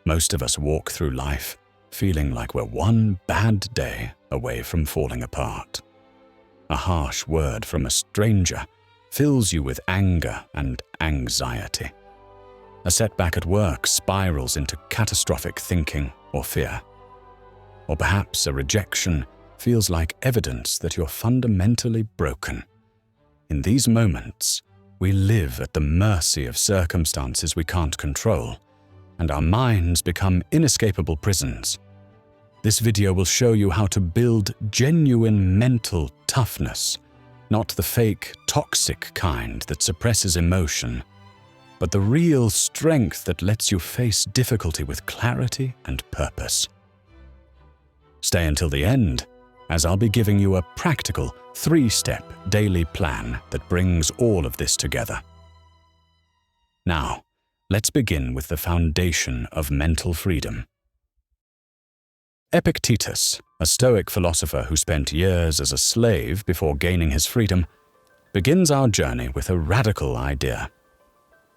Most of us walk through life feeling like we're one bad day away from falling apart. A harsh word from a stranger fills you with anger and anxiety. A setback at work spirals into catastrophic thinking or fear. Or perhaps a rejection feels like evidence that you're fundamentally broken. In these moments, we live at the mercy of circumstances we can't control, and our minds become inescapable prisons. This video will show you how to build genuine mental toughness, not the fake, toxic kind that suppresses emotion, but the real strength that lets you face difficulty with clarity and purpose. Stay until the end, as I'll be giving you a practical 3-step daily plan that brings all of this together. Now, let's begin with the foundation of mental freedom. Epictetus, a Stoic philosopher who spent years as a slave before gaining his freedom, begins our journey with a radical idea.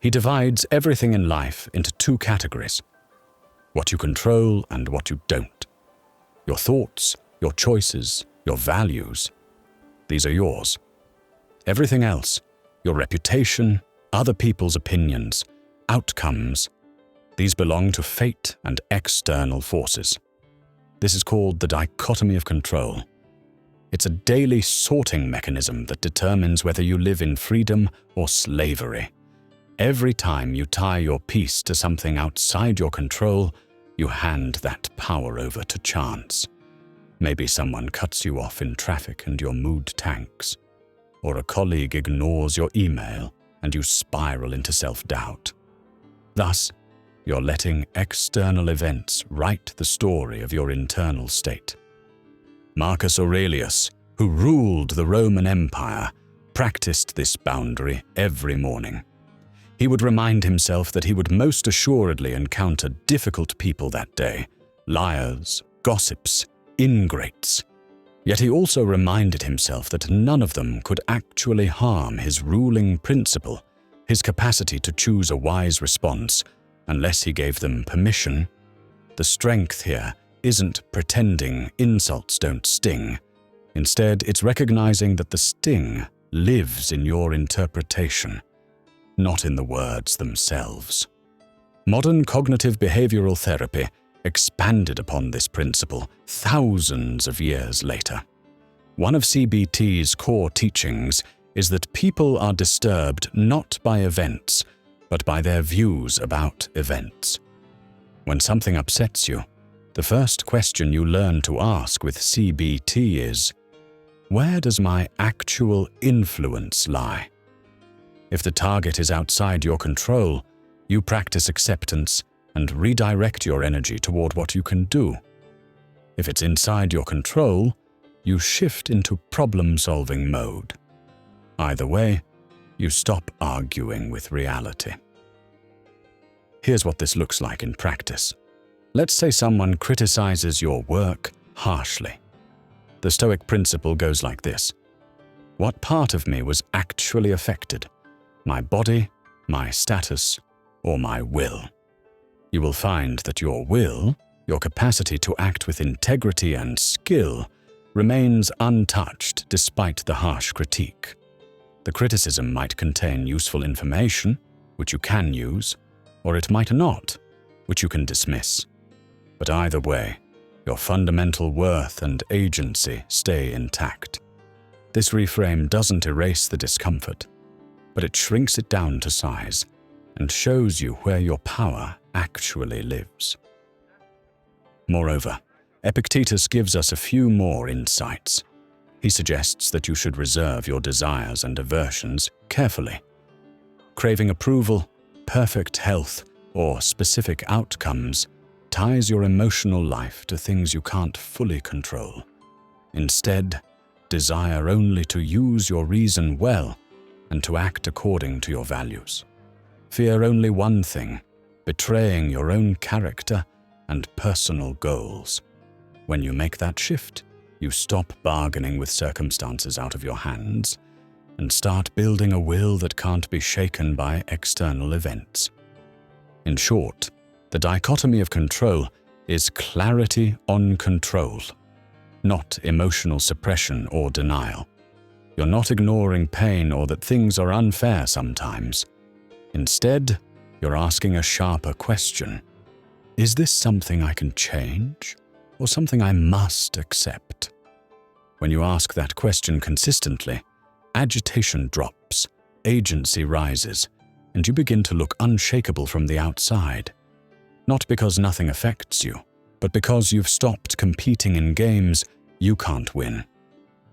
He divides everything in life into 2 categories: what you control and what you don't. Your thoughts, your choices, your values, these are yours. Everything else, your reputation, other people's opinions, outcomes, these belong to fate and external forces. This is called the dichotomy of control. It's a daily sorting mechanism that determines whether you live in freedom or slavery. Every time you tie your peace to something outside your control, you hand that power over to chance. Maybe someone cuts you off in traffic and your mood tanks, or a colleague ignores your email and you spiral into self-doubt. Thus, you're letting external events write the story of your internal state. Marcus Aurelius, who ruled the Roman Empire, practiced this boundary every morning. He would remind himself that he would most assuredly encounter difficult people that day, liars, gossips, ingrates. Yet he also reminded himself that none of them could actually harm his ruling principle, his capacity to choose a wise response, unless he gave them permission. The strength here isn't pretending insults don't sting. Instead, it's recognizing that the sting lives in your interpretation, not in the words themselves. Modern cognitive behavioral therapy expanded upon this principle thousands of years later. One of CBT's core teachings is that people are disturbed not by events, but by their views about events. When something upsets you, the first question you learn to ask with CBT is, where does my actual influence lie? If the target is outside your control, you practice acceptance and redirect your energy toward what you can do. If it's inside your control, you shift into problem-solving mode. Either way, you stop arguing with reality. Here's what this looks like in practice. Let's say someone criticizes your work harshly. The Stoic principle goes like this: what part of me was actually affected? My body, my status, or my will? You will find that your will, your capacity to act with integrity and skill, remains untouched despite the harsh critique. The criticism might contain useful information, which you can use, or it might not, which you can dismiss. But either way, your fundamental worth and agency stay intact. This reframe doesn't erase the discomfort, but it shrinks it down to size and shows you where your power actually lives. Moreover, Epictetus gives us a few more insights. He suggests that you should reserve your desires and aversions carefully. Craving approval, perfect health, or specific outcomes ties your emotional life to things you can't fully control. Instead, desire only to use your reason well and to act according to your values. Fear only one thing: betraying your own character and personal goals. When you make that shift, you stop bargaining with circumstances out of your hands and start building a will that can't be shaken by external events. In short, The dichotomy of control is clarity on control, not emotional suppression or denial. You're not ignoring pain or that things are unfair sometimes. Instead, you're asking a sharper question. Is this something I can change, or something I must accept? When you ask that question consistently, agitation drops, agency rises, and you begin to look unshakable from the outside. Not because nothing affects you, but because you've stopped competing in games you can't win.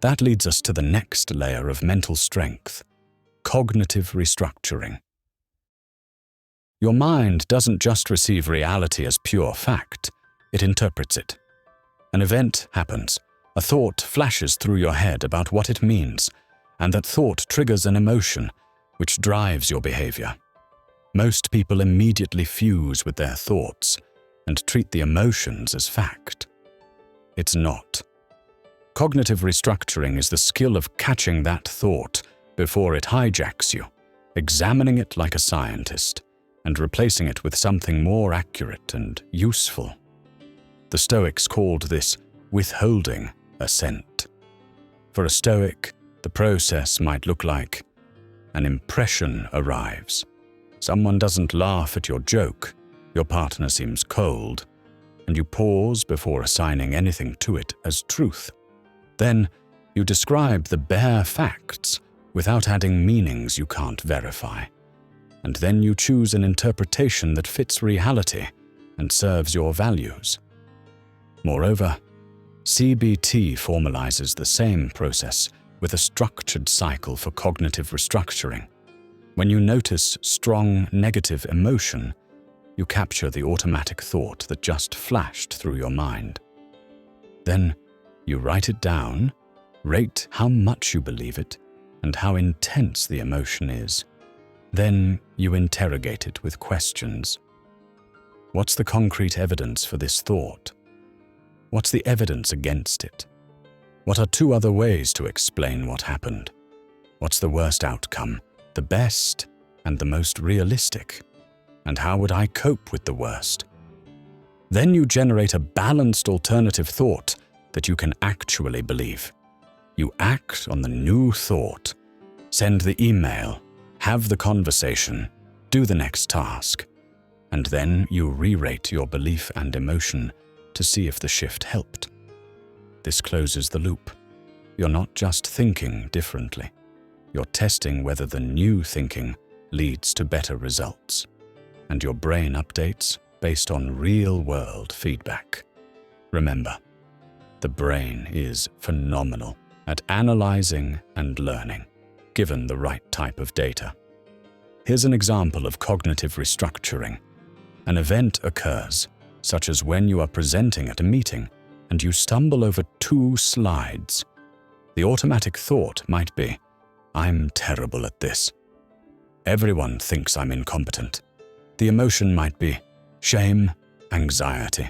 That leads us to the next layer of mental strength: cognitive restructuring. Your mind doesn't just receive reality as pure fact, it interprets it. An event happens, a thought flashes through your head about what it means, and that thought triggers an emotion which drives your behavior. Most people immediately fuse with their thoughts and treat the emotions as fact. It's not. Cognitive restructuring is the skill of catching that thought before it hijacks you, examining it like a scientist, and replacing it with something more accurate and useful. The Stoics called this withholding assent. For a Stoic, the process might look like an impression arrives. Someone doesn't laugh at your joke, your partner seems cold, and you pause before assigning anything to it as truth. Then you describe the bare facts without adding meanings you can't verify. And then you choose an interpretation that fits reality and serves your values. Moreover, CBT formalizes the same process with a structured cycle for cognitive restructuring. When you notice strong negative emotion, you capture the automatic thought that just flashed through your mind. Then you write it down, rate how much you believe it, and how intense the emotion is. Then you interrogate it with questions. What's the concrete evidence for this thought? What's the evidence against it? What are two other ways to explain what happened? What's the worst outcome, the best, and the most realistic? And how would I cope with the worst? Then you generate a balanced alternative thought that you can actually believe. You act on the new thought, send the email, have the conversation, do the next task, and then you re-rate your belief and emotion to see if the shift helped. This closes the loop. You're not just thinking differently. You're testing whether the new thinking leads to better results. And your brain updates based on real-world feedback. Remember, the brain is phenomenal at analyzing and learning, given the right type of data. Here's an example of cognitive restructuring. An event occurs, such as when you are presenting at a meeting and you stumble over 2 slides. The automatic thought might be, I'm terrible at this. Everyone thinks I'm incompetent. The emotion might be shame, anxiety.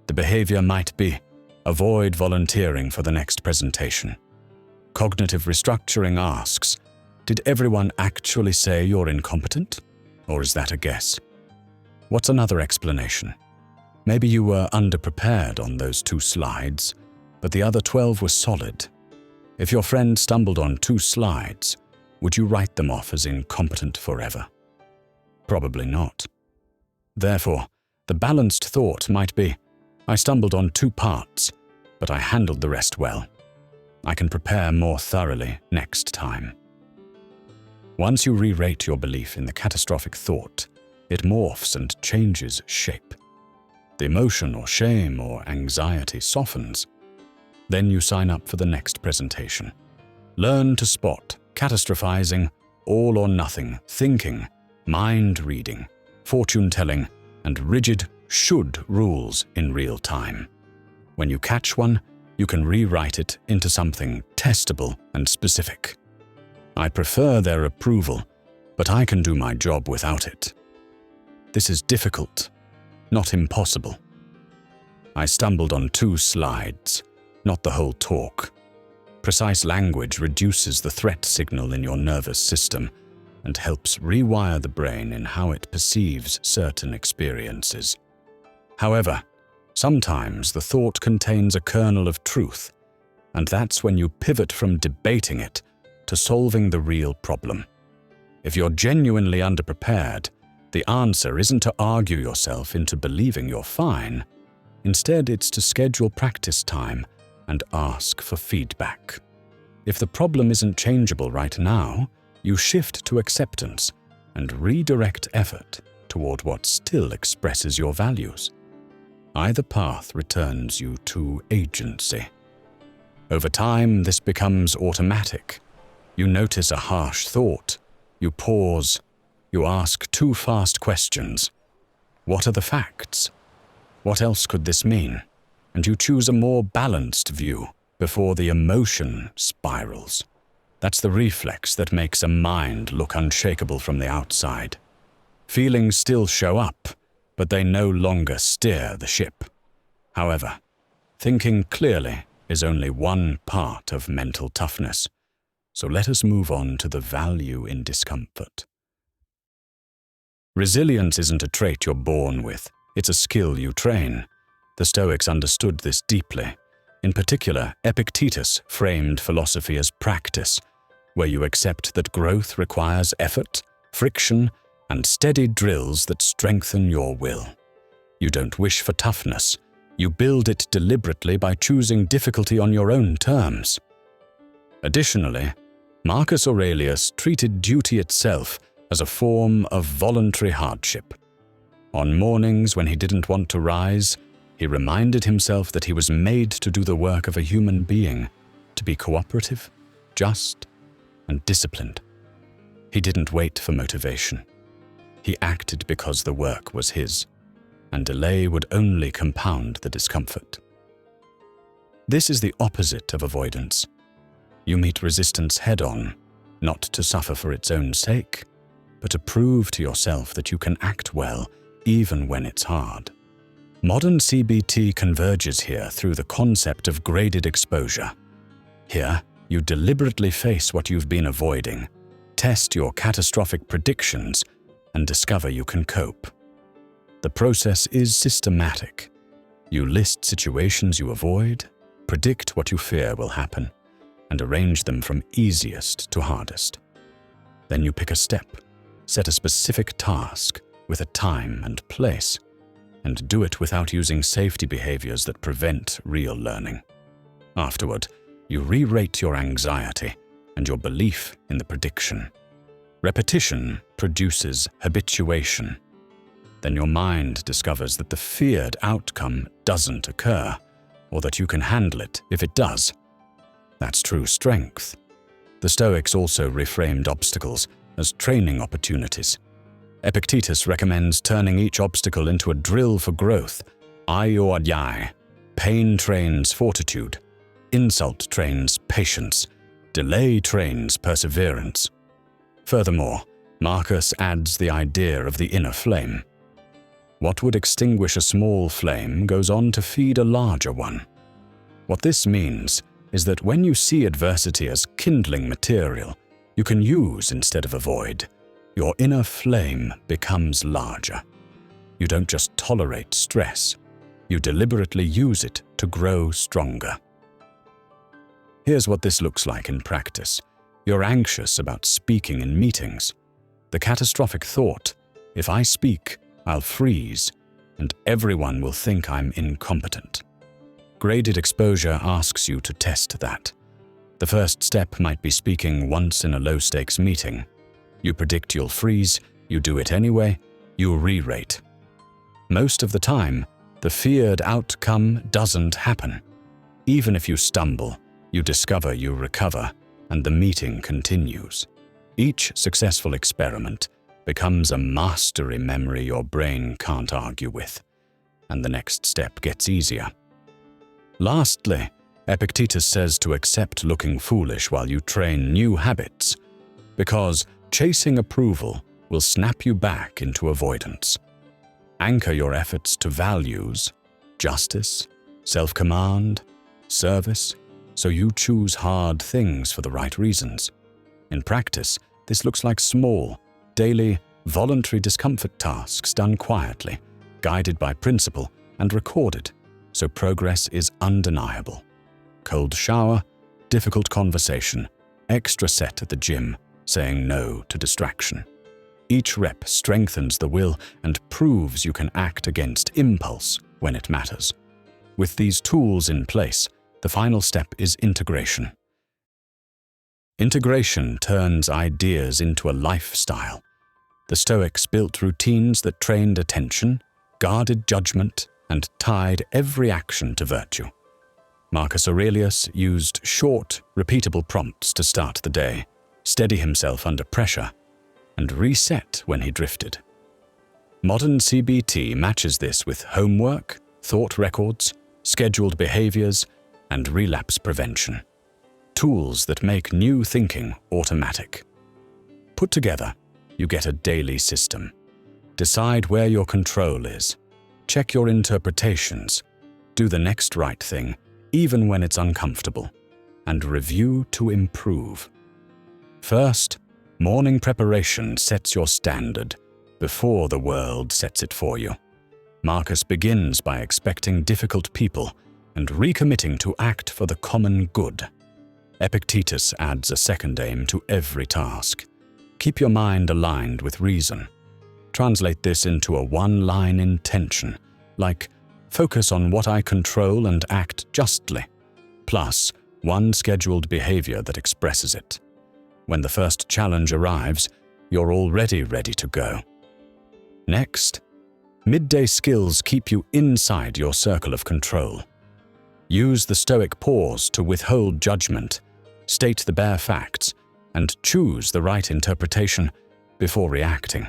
The behavior might be avoid volunteering for the next presentation. Cognitive restructuring asks, did everyone actually say you're incompetent? Or is that a guess? What's another explanation? Maybe you were underprepared on those 2 slides, but the other 12 were solid. If your friend stumbled on 2 slides, would you write them off as incompetent forever? Probably not. Therefore, the balanced thought might be, I stumbled on 2 parts, but I handled the rest well. I can prepare more thoroughly next time. Once you re-rate your belief in the catastrophic thought, it morphs and changes shape. The emotion or shame or anxiety softens. Then you sign up for the next presentation. Learn to spot catastrophizing, all or nothing thinking, mind reading, fortune telling, and rigid should rules in real time. When you catch one, you can rewrite it into something testable and specific. I prefer their approval, but I can do my job without it. This is difficult, not impossible. I stumbled on 2 slides, not the whole talk. Precise language reduces the threat signal in your nervous system, and helps rewire the brain in how it perceives certain experiences. However, sometimes the thought contains a kernel of truth, and that's when you pivot from debating it to solving the real problem. If you're genuinely underprepared, the answer isn't to argue yourself into believing you're fine. Instead, it's to schedule practice time and ask for feedback. If the problem isn't changeable right now, you shift to acceptance and redirect effort toward what still expresses your values. Either path returns you to agency. Over time, this becomes automatic. You notice a harsh thought, you pause, you ask two fast questions. What are the facts? What else could this mean? And you choose a more balanced view before the emotion spirals. That's the reflex that makes a mind look unshakable from the outside. Feelings still show up, but they no longer steer the ship. However, thinking clearly is only one part of mental toughness. So let us move on to the value in discomfort. Resilience isn't a trait you're born with, it's a skill you train. The Stoics understood this deeply. In particular, Epictetus framed philosophy as practice, where you accept that growth requires effort, friction, and steady drills that strengthen your will. You don't wish for toughness. You build it deliberately by choosing difficulty on your own terms. Additionally, Marcus Aurelius treated duty itself as a form of voluntary hardship. On mornings when he didn't want to rise, he reminded himself that he was made to do the work of a human being, to be cooperative, just, and disciplined. He didn't wait for motivation. He acted because the work was his, and delay would only compound the discomfort. This is the opposite of avoidance. You meet resistance head-on, not to suffer for its own sake, but to prove to yourself that you can act well even when it's hard. Modern CBT converges here through the concept of graded exposure. Here, you deliberately face what you've been avoiding, test your catastrophic predictions, and discover you can cope. The process is systematic. You list situations you avoid, predict what you fear will happen, and arrange them from easiest to hardest. Then you pick a step, set a specific task with a time and place, and do it without using safety behaviors that prevent real learning. Afterward, you re-rate your anxiety and your belief in the prediction. Repetition produces habituation. Then your mind discovers that the feared outcome doesn't occur, or that you can handle it if it does. That's true strength. The Stoics also reframed obstacles as training opportunities. Epictetus recommends turning each obstacle into a drill for growth. Aioi. Pain trains fortitude. Insult trains patience. Delay trains perseverance. Furthermore, Marcus adds the idea of the inner flame. What would extinguish a small flame goes on to feed a larger one. What this means is that when you see adversity as kindling material you can use instead of avoid, your inner flame becomes larger. You don't just tolerate stress, you deliberately use it to grow stronger. Here's what this looks like in practice. You're anxious about speaking in meetings. The catastrophic thought, if I speak, I'll freeze, and everyone will think I'm incompetent. Graded exposure asks you to test that. The first step might be speaking once in a low-stakes meeting. You predict you'll freeze, you do it anyway, you re-rate. Most of the time, the feared outcome doesn't happen. Even if you stumble, you discover you recover, and the meeting continues. Each successful experiment becomes a mastery memory your brain can't argue with, and the next step gets easier. Lastly, Epictetus says to accept looking foolish while you train new habits, because chasing approval will snap you back into avoidance. Anchor your efforts to values, justice, self-command, service, so you choose hard things for the right reasons. In practice, This looks like small, daily, voluntary discomfort tasks done quietly, guided by principle and recorded, so progress is undeniable. Cold shower, difficult conversation, extra set at the gym, saying no to distraction. Each rep strengthens the will and proves you can act against impulse when it matters. With these tools in place, the final step is integration. Integration turns ideas into a lifestyle. The Stoics built routines that trained attention, guarded judgment, and tied every action to virtue. Marcus Aurelius used short, repeatable prompts to start the day, steady himself under pressure, and reset when he drifted. Modern CBT matches this with homework, thought records, scheduled behaviors, and relapse prevention. Tools that make new thinking automatic. Put together, you get a daily system. Decide where your control is. Check your interpretations. Do the next right thing, even when it's uncomfortable. And review to improve. First, morning preparation sets your standard before the world sets it for you. Marcus begins by expecting difficult people and recommitting to act for the common good. Epictetus adds a second aim to every task. Keep your mind aligned with reason. Translate this into a one-line intention, like focus on what I control and act justly, plus one scheduled behavior that expresses it. When the first challenge arrives, you're already ready to go. Next, midday skills keep you inside your circle of control. Use the Stoic pause to withhold judgment, state the bare facts, and choose the right interpretation before reacting.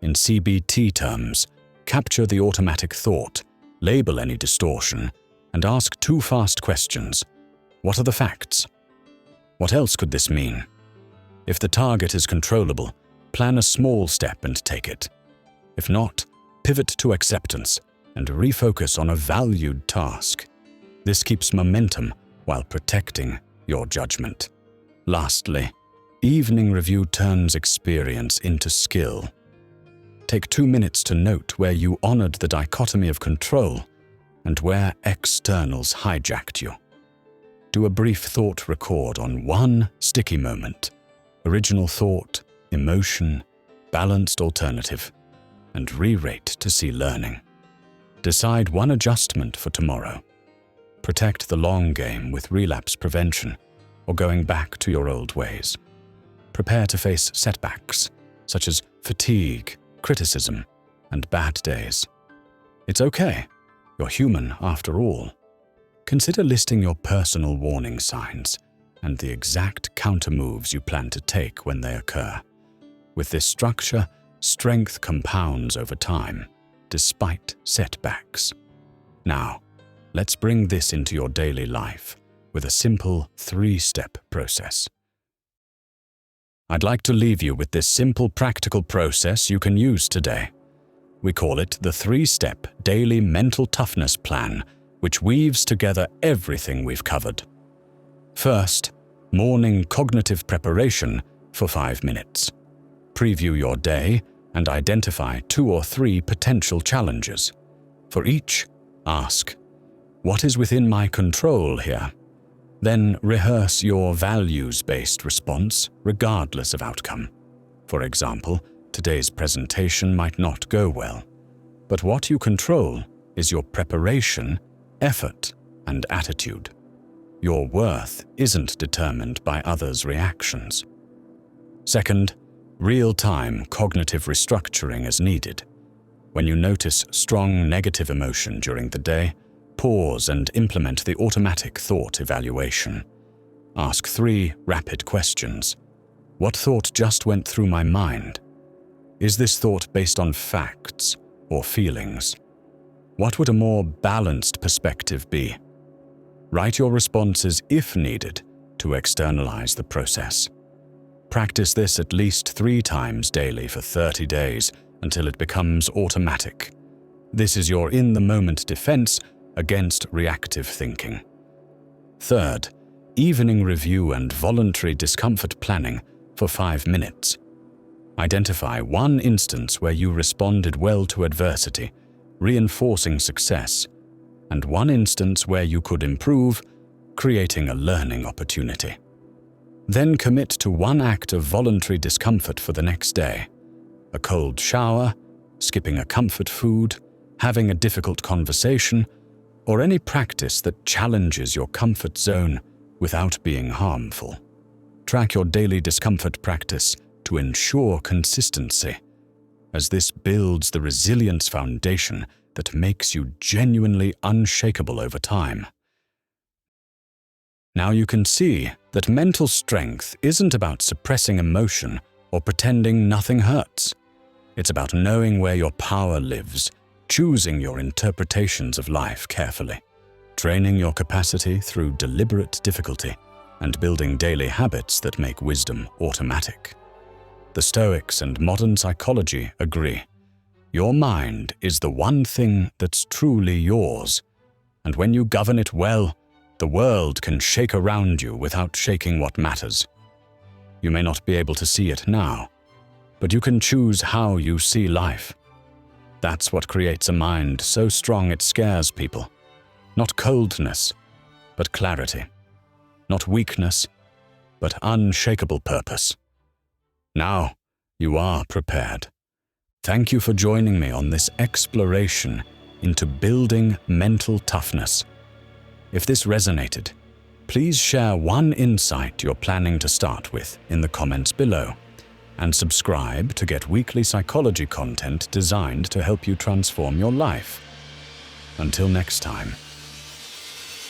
In CBT terms, capture the automatic thought, label any distortion, and ask two fast questions. What are the facts? What else could this mean? If the target is controllable, plan a small step and take it. If not, pivot to acceptance and refocus on a valued task. This keeps momentum while protecting your judgment. Lastly, evening review turns experience into skill. Take 2 minutes to note where you honored the dichotomy of control and where externals hijacked you. Do a brief thought record on one sticky moment, original thought, emotion, balanced alternative, and re-rate to see learning. Decide one adjustment for tomorrow. Protect the long game with relapse prevention or going back to your old ways. Prepare to face setbacks, such as fatigue, criticism, and bad days. It's okay. You're human after all. Consider listing your personal warning signs and the exact countermoves you plan to take when they occur. With this structure, strength compounds over time, despite setbacks. Now, let's bring this into your daily life with a simple 3-step process. I'd like to leave you with this simple practical process you can use today. We call it the 3-step daily mental toughness plan, which weaves together everything we've covered. First, morning cognitive preparation for 5 minutes. Preview your day and identify 2 or 3 potential challenges. For each, ask, what is within my control here? Then rehearse your values-based response regardless of outcome. For example, today's presentation might not go well, but what you control is your preparation, effort, and attitude. Your worth isn't determined by others' reactions. Second, real-time cognitive restructuring is needed. When you notice strong negative emotion during the day, pause and implement the automatic thought evaluation. Ask 3 rapid questions. What thought just went through my mind? Is this thought based on facts or feelings? What would a more balanced perspective be? Write your responses if needed to externalize the process. Practice this at least 3 times daily for 30 days until it becomes automatic. This is your in-the-moment defense against reactive thinking. Third, evening review and voluntary discomfort planning for 5 minutes. Identify one instance where you responded well to adversity, reinforcing success, and one instance where you could improve, creating a learning opportunity. Then commit to one act of voluntary discomfort for the next day. A cold shower, skipping a comfort food, having a difficult conversation, or any practice that challenges your comfort zone without being harmful. Track your daily discomfort practice to ensure consistency, as this builds the resilience foundation that makes you genuinely unshakable over time. Now you can see that mental strength isn't about suppressing emotion or pretending nothing hurts. It's about knowing where your power lives, choosing your interpretations of life carefully, training your capacity through deliberate difficulty, and building daily habits that make wisdom automatic. The Stoics and modern psychology agree. Your mind is the one thing that's truly yours, and when you govern it well, the world can shake around you without shaking what matters. You may not be able to see it now, but you can choose how you see life. That's what creates a mind so strong it scares people. Not coldness, but clarity. Not weakness, but unshakable purpose. Now, you are prepared. Thank you for joining me on this exploration into building mental toughness. If this resonated, please share one insight you're planning to start with in the comments below, and subscribe to get weekly psychology content designed to help you transform your life. Until next time.